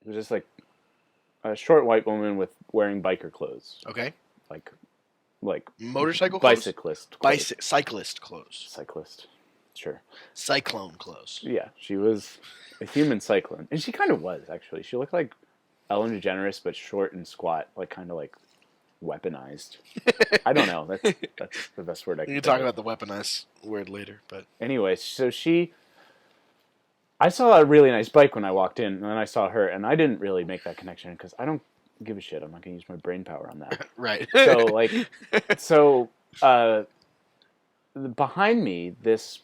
was just like a short white woman with wearing biker clothes. Okay. Like motorcycle clothes? Bicyclist clothes. Cyclist clothes. Cyclist. Sure. Cyclone clothes. Yeah, she was a human cyclone. And she kind of was, actually. She looked like Ellen DeGeneres, but short and squat, like kind of like weaponized. I don't know. That's the best word I can You can talk about the weaponized word later, but anyway, so I saw a really nice bike when I walked in, and then I saw her, and I didn't really make that connection because I don't give a shit. I'm not gonna use my brain power on that. right. So behind me, this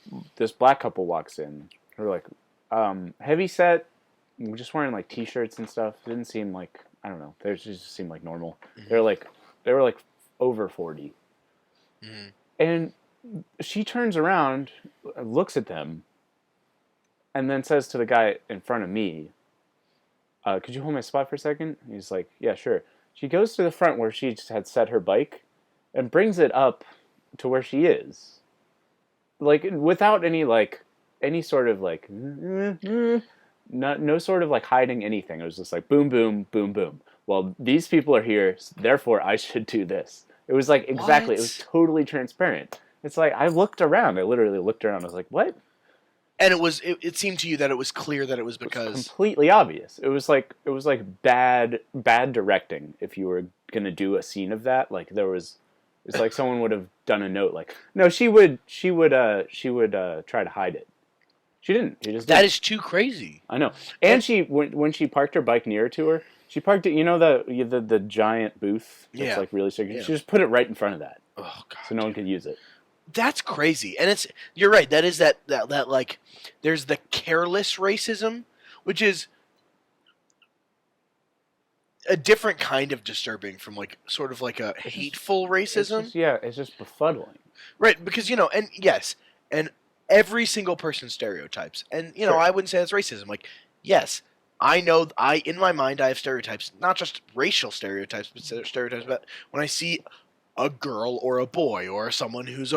black couple walks in. They're like heavy set, just wearing like t-shirts and stuff. Didn't seem like, I don't know. They just seemed like normal. Mm-hmm. They were like over 40, mm-hmm. And she turns around, looks at them, and then says to the guy in front of me, "Could you hold my spot for a second?" And he's like, "Yeah, sure." She goes to the front where she just had set her bike, and brings it up to where she is, like without any sort of like, no sort of like hiding anything. It was just like boom, boom, boom, boom. Well, these people are here, therefore I should do this. It was like exactly. What? It was totally transparent. It's like I looked around. I literally looked around. I was like, what? And it seemed to you that it was clear that it was because... It was completely obvious. It was like bad directing. If you were gonna do a scene of that, like it's like someone would have done a note like, no, she would try to hide it. She didn't. She just didn't. That is too crazy. I know. And she when she parked her bike near to her, she parked it. You know the giant booth that's like really secure. Yeah. She just put it right in front of that. Oh God. So no one could use it. That's crazy. And you're right. That is that like, there's the careless racism, which is a different kind of disturbing from like sort of like a hateful racism. It's just befuddling. Right, because and yes, and every single person stereotypes. And sure. I wouldn't say that's racism. Like, yes, I know in my mind I have stereotypes, not just racial stereotypes, but stereotypes about when I see a girl or a boy or someone who's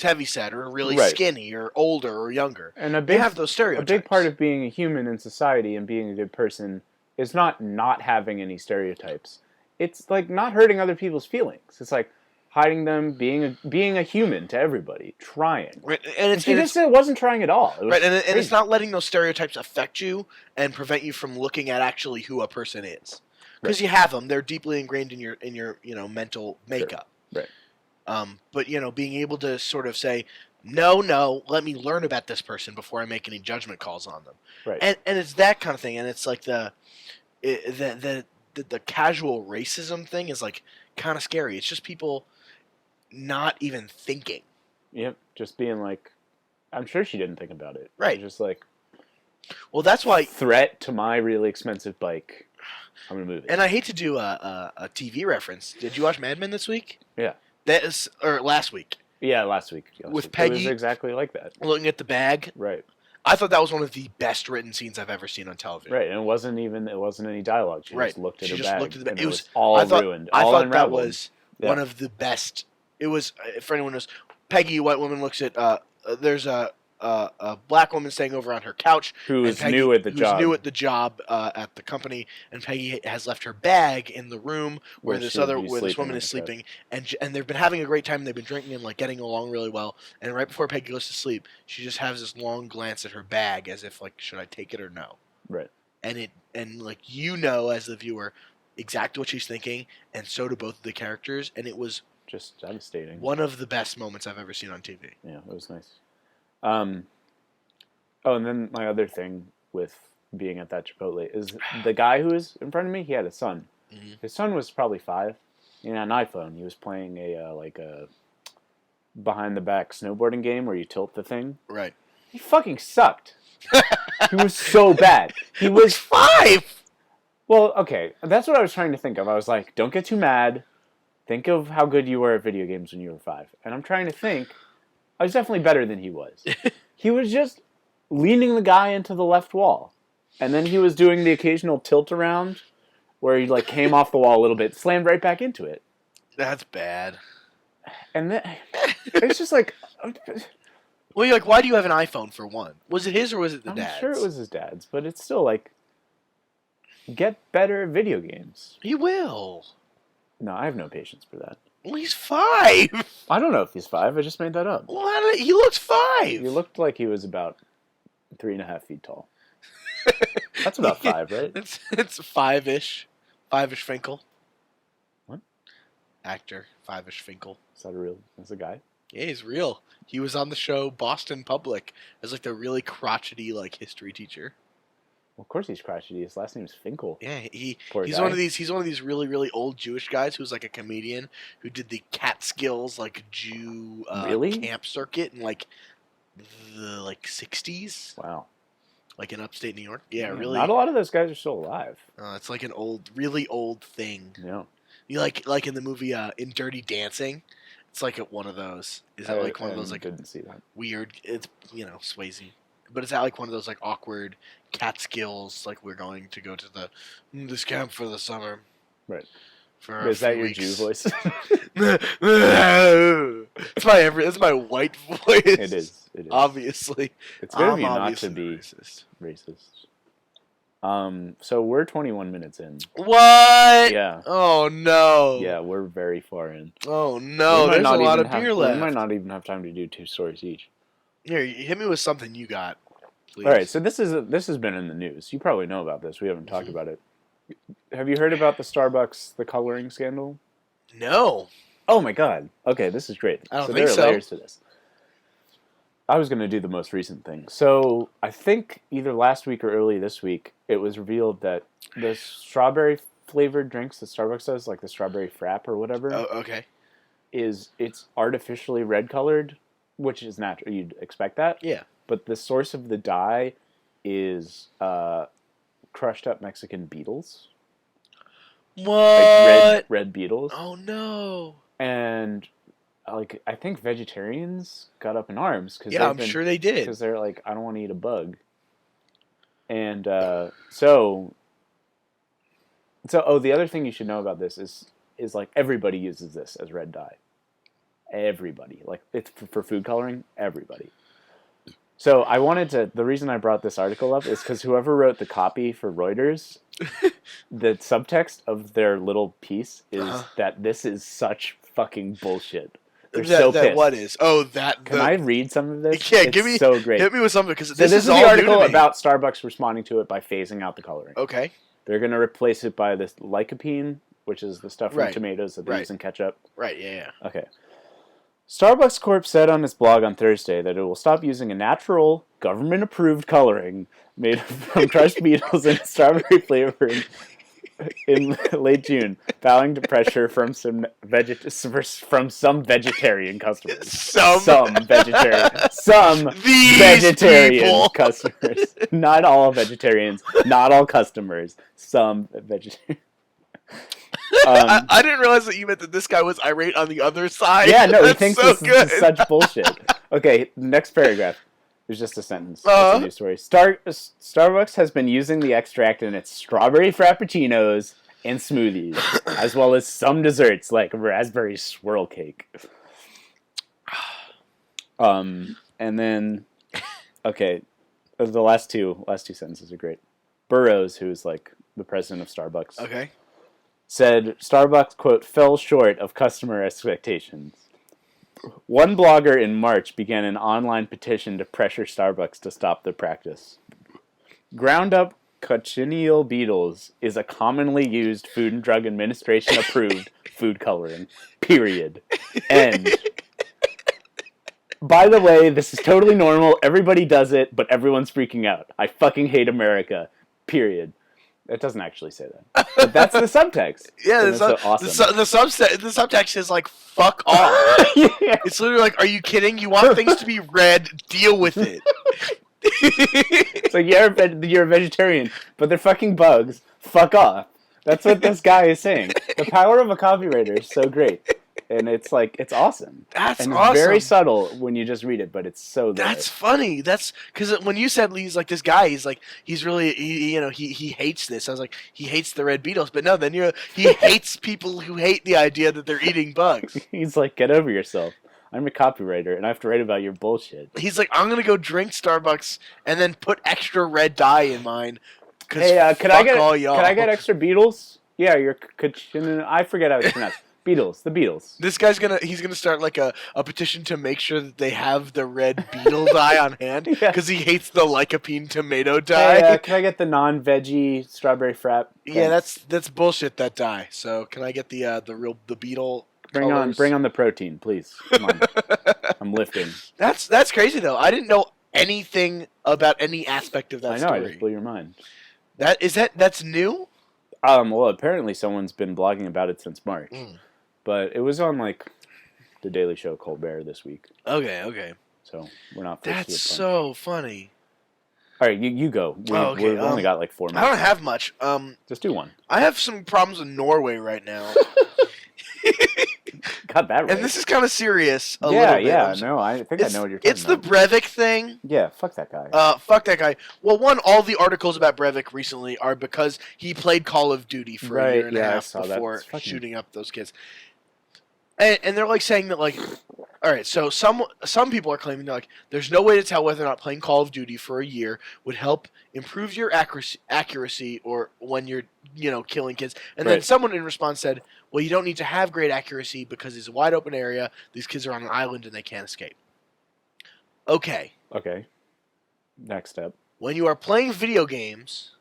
heavyset or really skinny or older or younger. And they have those stereotypes. A big part of being a human in society and being a good person is not having any stereotypes. It's like not hurting other people's feelings. It's like hiding them, being a human to everybody, trying. Right. She just wasn't trying at all. Right, and it's not letting those stereotypes affect you and prevent you from looking at actually who a person is. Because you have them. They're deeply ingrained in your mental makeup. Right. But being able to sort of say, no, let me learn about this person before I make any judgment calls on them. Right. And it's that kind of thing, and it's like the casual racism thing is like kind of scary. It's just people not even thinking. Yep, just being like, I'm sure she didn't think about it. Right. Just like, well, that's why threat to my really expensive bike. I'm gonna move it. And I hate to do a TV reference. Did you watch Mad Men this week? Yeah. Or last week. Yeah, last week. With Peggy. It was exactly like that. Looking at the bag. Right. I thought that was one of the best written scenes I've ever seen on television. Right, and it wasn't any dialogue. She just looked at her bag. It was all ruined. I all thought unraveled. That was one of the best. It was, for anyone who knows, Peggy, a white woman, looks at there's a black woman staying over on her couch who's new at the job at the company, and Peggy has left her bag in the room where this woman is sleeping, and they've been having a great time. They've been drinking and like getting along really well. And right before Peggy goes to sleep, she just has this long glance at her bag as if like, should I take it or no? Right. And like as the viewer exactly what she's thinking, and so do both of the characters, and it was just devastating. One of the best moments I've ever seen on TV. Yeah, it was nice. And then my other thing with being at that Chipotle is the guy who was in front of me, he had a son. Mm-hmm. His son was probably 5. He had an iPhone. He was playing a behind the back snowboarding game where you tilt the thing. Right. He fucking sucked. He was so bad. He was 5! Well, okay. That's what I was trying to think of. I was like, don't get too mad. Think of how good you were at video games when you were 5. And I'm trying to think. I was definitely better than he was. He was just leaning the guy into the left wall. And then he was doing the occasional tilt around where he like came off the wall a little bit, slammed right back into it. That's bad. And then it's just like... Well, you're like, why do you have an iPhone for one? Was it his or was it the dad's? I'm sure it was his dad's, but it's still like... Get better at video games. He will. No, I have no patience for that. Well, he's 5. I don't know if he's 5. I just made that up. Well, he looks 5. He looked like he was about 3.5 feet tall. That's about 5, right? It's 5-ish. 5-ish Finkel. What? Actor. 5-ish Finkel. Is that a real? That's a guy? Yeah, he's real. He was on the show Boston Public as like the really crotchety like history teacher. Well, of course he's crotchety. His last name is Finkel. Yeah, he's guy. one of these really old Jewish guys who's like a comedian who did the Catskills like Jew camp circuit in like the 60s. Wow. Like in upstate New York. Yeah, really. Not a lot of those guys are still alive. It's like an really old thing. Yeah. You like in the movie in Dirty Dancing. It's like one of those. Is it like one of those like didn't see that. Weird? It's Swayze, but is that like one of those like awkward Catskills? Like we're going to go to this camp for the summer. Right. Is that your Jew voice? It's my white voice. It is. Obviously. It's good of you not to be racist. So we're 21 minutes in. What? Yeah. Oh no. Yeah, we're very far in. Oh no, there's a lot of beer left. We might not even have time to do 2 stories each. Here, hit me with something you got, please. All right, so this has been in the news. You probably know about this. We haven't talked about it. Have you heard about the coloring scandal? No. Oh my god. Okay, this is great. I don't think there are so. layers to this. I was going to do the most recent thing. So I think either last week or early this week, it was revealed that the strawberry flavored drinks that Starbucks does, like the strawberry frap or whatever, okay, it's artificially red colored, which is natural. You'd expect that. Yeah. But the source of the dye is crushed up Mexican beetles. What? Like red beetles. Oh no. And I think vegetarians got up in arms because I'm sure they did, because they're like, I don't want to eat a bug. And so the other thing you should know about this is like everybody uses this as red dye. Everybody, like it's for food coloring. Everybody. So the reason I brought this article up is because whoever wrote the copy for Reuters, the subtext of their little piece is that this is such fucking bullshit. They're so pissed. What is? Oh, that. Can I read some of this? Yeah, it's so great. Hit me with something because this is the article about Starbucks responding to it by phasing out the coloring. Okay. They're going to replace it by this lycopene, which is the stuff from tomatoes that they use in ketchup. Right. Yeah. Okay. Starbucks Corp said on its blog on Thursday that it will stop using a natural, government-approved coloring made from crushed beetles and strawberry flavoring in late June, bowing to pressure from some vegetarian customers. Some vegetarian customers. Not all vegetarians. Not all customers. Some vegetarian. I didn't realize that you meant that this guy was irate on the other side. Yeah, no, he thinks this is such bullshit. Okay, next paragraph. There's just a sentence. That's a news story. Starbucks has been using the extract in its strawberry frappuccinos and smoothies, as well as some desserts like raspberry swirl cake. And then, okay, the last two sentences are great. Burroughs, who's like the president of Starbucks, said Starbucks, quote, fell short of customer expectations. One blogger in March began an online petition to pressure Starbucks to stop the practice. Ground-up cochineal beetles is a commonly used Food and Drug Administration approved food coloring. Period. End. By the way, this is totally normal. Everybody does it, but everyone's freaking out. I fucking hate America. Period. It doesn't actually say that, but that's the subtext. Yeah, the subtext is like "fuck off." Yeah. It's literally like, "Are you kidding? You want things to be red? Deal with it." It's like you're a vegetarian, but they're fucking bugs. Fuck off. That's what this guy is saying. The power of a copywriter is so great, and it's awesome. That's and awesome. It's very subtle when you just read it, but it's so good. That's funny. That's because when you said he's like this guy, he's really he hates this. I was like, he hates the red beetles, but no, then he hates people who hate the idea that they're eating bugs. He's like, get over yourself. I'm a copywriter, and I have to write about your bullshit. He's like, I'm gonna go drink Starbucks and then put extra red dye in mine. Hey, could I get all y'all. could I get extra Beatles? Yeah, I forget how it's pronounced. Beatles, the Beatles. This guy's he's gonna start like a petition to make sure that they have the red beetle dye on hand Yeah. because he hates the lycopene tomato dye. Hey, can I get the non-veggie strawberry frap? Yeah, Thanks. that's bullshit. That dye. So can I get the beetle? Bring on the protein, please. Come on, I'm lifting. That's crazy though. I didn't know anything about any aspect of that I know, story. I just blew your mind. That's new. Well, apparently someone's been blogging about it since March, but it was on like the Daily Show, Colbert this week. Okay. So we're not. That's so funny. All right, you go. We've only got like 4 minutes. I don't have much. Just do one. I have some problems in Norway right now. Got that right. And this is kind of serious. Yeah. No, I think I know what you're talking about. It's the Breivik thing. Yeah, fuck that guy. Fuck that guy. Well, all the articles about Breivik recently are because he played Call of Duty for a year and a half before shooting up those kids. And they're like saying that like, all right, so some people are claiming that like there's no way to tell whether or not playing Call of Duty for a year would help improve your accuracy or when you're killing kids. And then someone in response said, well, you don't need to have great accuracy because it's a wide open area. These kids are on an island and they can't escape. Okay. Next step. When you are playing video games,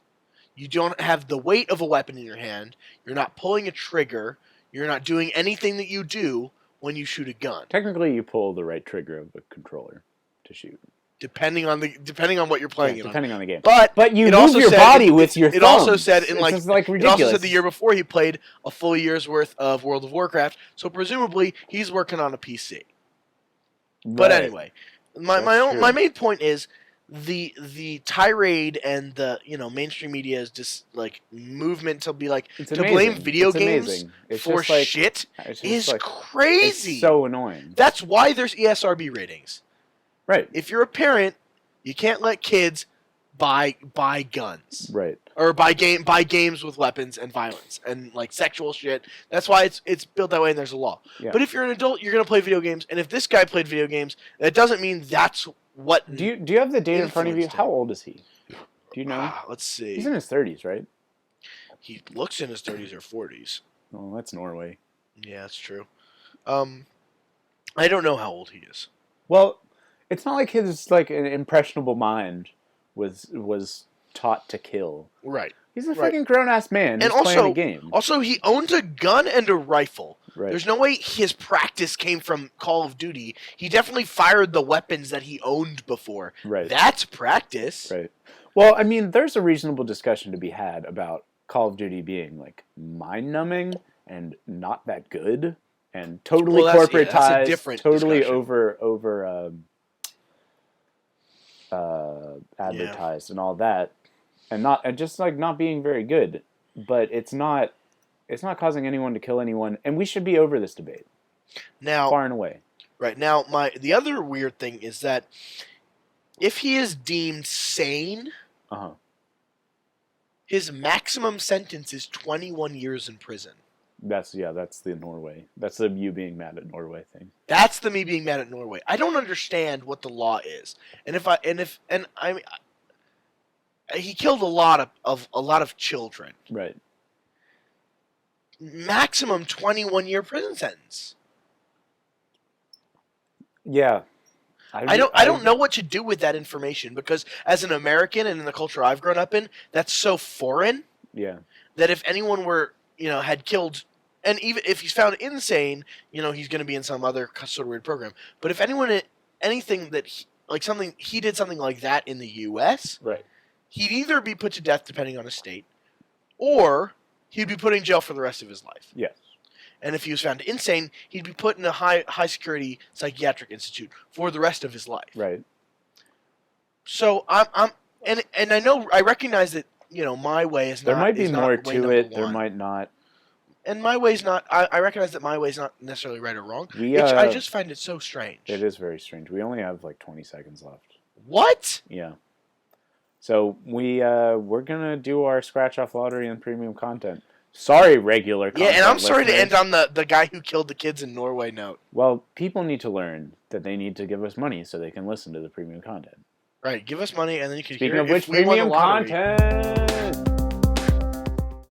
you don't have the weight of a weapon in your hand. You're not pulling a trigger. You're not doing anything that you do when you shoot a gun. Technically, you pull the right trigger of the controller to shoot. Depending on what you're playing. Depending on the game. But you move your body with your thumbs. It also said ridiculous. It also said the year before he played a full year's worth of World of Warcraft. So presumably he's working on a PC. Right. But anyway, my main point is the tirade and the mainstream media is just like movement to be like to blame video games for shit is crazy. It's so annoying. That's why there's ESRB ratings. Right. If you're a parent, you can't let kids buy guns. Right. Or buy games with weapons and violence and like sexual shit. That's why it's built that way and there's a law. Yeah. But if you're an adult, you're gonna play video games, and if this guy played video games, that doesn't mean that's what. Do you have the data in front of you? How old is he? Do you know? Let's see. He's in his 30s, right? He looks in his 30s or 40s. Oh, that's Norway. Yeah, that's true. I don't know how old he is. Well, it's not like his like an impressionable mind was taught to kill. Right. He's a fucking grown-ass man who's playing a game. Also, he owns a gun and a rifle. Right. There's no way his practice came from Call of Duty. He definitely fired the weapons that he owned before. Right. That's practice. Right. Well, I mean, there's a reasonable discussion to be had about Call of Duty being like mind-numbing and not that good and totally corporatized, totally discussion. advertised and all that. And just like not being very good, but it's not causing anyone to kill anyone, and we should be over this debate. Now, far and away. Right now, the other weird thing is that if he is deemed sane, his maximum sentence is 21 years in prison. That's the Norway. That's the you being mad at Norway thing. That's the me being mad at Norway. I don't understand what the law is, he killed a lot of children. Right. Maximum 21-year prison sentence. Yeah. I don't know what to do with that information because as an American and in the culture I've grown up in, that's so foreign. Yeah. That if anyone were, had killed, and even if he's found insane, he's going to be in some other sort of weird program. But if anything that he did something like that in the U.S., right, he'd either be put to death depending on his state, or he'd be put in jail for the rest of his life. Yes. And if he was found insane, he'd be put in a high security psychiatric institute for the rest of his life. Right. So I recognize that my way is not. There might be more to it. There might not. And my way's not. I recognize that my way's not necessarily right or wrong. I just find it so strange. It is very strange. We only have like 20 seconds left. What? Yeah. So we're gonna do our scratch off lottery and premium content. Sorry, regular content. Yeah, and I'm sorry to end on the guy who killed the kids in Norway note. Well, people need to learn that they need to give us money so they can listen to the premium content. Right, give us money and then you can hear it. Speaking of which, premium content.